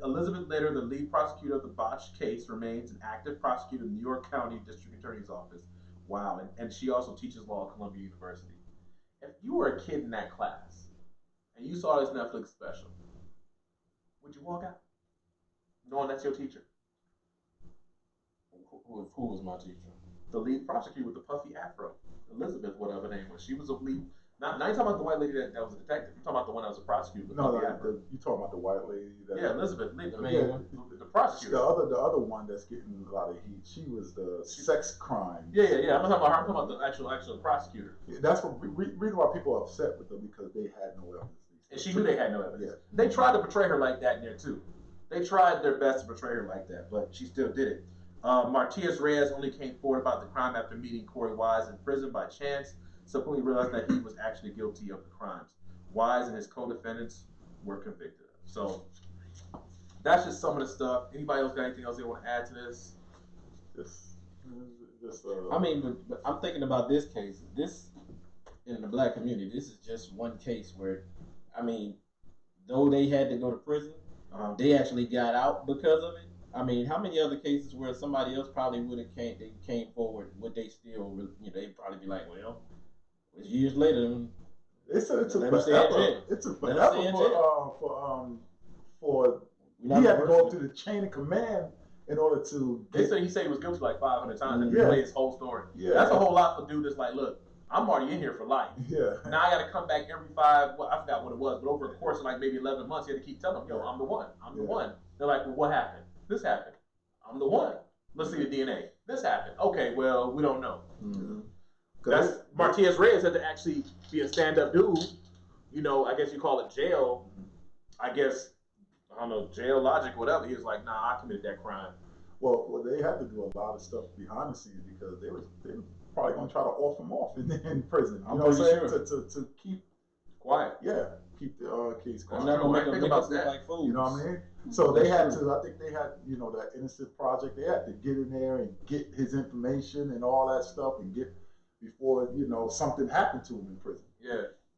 Elizabeth Litter, the lead prosecutor of the botched case, remains an active prosecutor in the New York County District Attorney's Office. Wow, and she also teaches law at Columbia University. If you were a kid in that class and you saw this Netflix special, would you walk out knowing that's your teacher? Who was my teacher? The lead prosecutor with the puffy afro, Elizabeth, whatever her name was. She was a lead. Now you're talking about the white lady that was a detective. You're talking about the one that was a prosecutor. With no, you talking about the white lady. Elizabeth, the prosecutor. The other one that's getting a lot of heat. She was the sex crime. Yeah. I'm talking about the actual prosecutor. That's what reason why people are upset with her, because they had no evidence. And she knew they had no evidence. Yeah. They tried to portray her like that in there too. They tried their best to portray her like that, but she still did it. Martius Reyes only came forward about the crime after meeting Corey Wise in prison by chance. Subsequently realized that he was actually guilty of the crimes. Wise and his co-defendants were convicted of. So that's just some of the stuff. Anybody else got anything else they want to add to this? I mean, but I'm thinking about this case. This, in the black community, this is just one case where, I mean, though they had to go to prison, they actually got out because of it. I mean, how many other cases where somebody else probably would have came forward, would they still, they'd probably be like, well, it's years later. It's a forever for he had to go through the chain of command in order to. He said he was guilty like 500 times and he played his whole story. Yeah, that's a whole lot for dude that's like, look, I'm already in here for life. Yeah. Now I got to come back every I forgot what it was, but over the course of like maybe 11 months, he had to keep telling them, yo, I'm the one. I'm the one. They're like, well, what happened? This happened. I'm the one. Let's see the DNA. This happened. Okay, well, we don't know. Mm-hmm. That's Martius Reyes had to actually be a stand-up dude. I guess you call it jail. I guess, I don't know, jail logic, whatever. He was like, nah, I committed that crime. Well, they had to do a lot of stuff behind the scenes because they were probably going to try to off him off in prison. You know what I'm saying? To keep quiet. Yeah, keep the case quiet. I'm not going to make us look like fools. You know what I mean? So they had to, I think they had, that Innocent Project, they had to get in there and get his information and all that stuff and get before, something happened to him in prison. Yeah.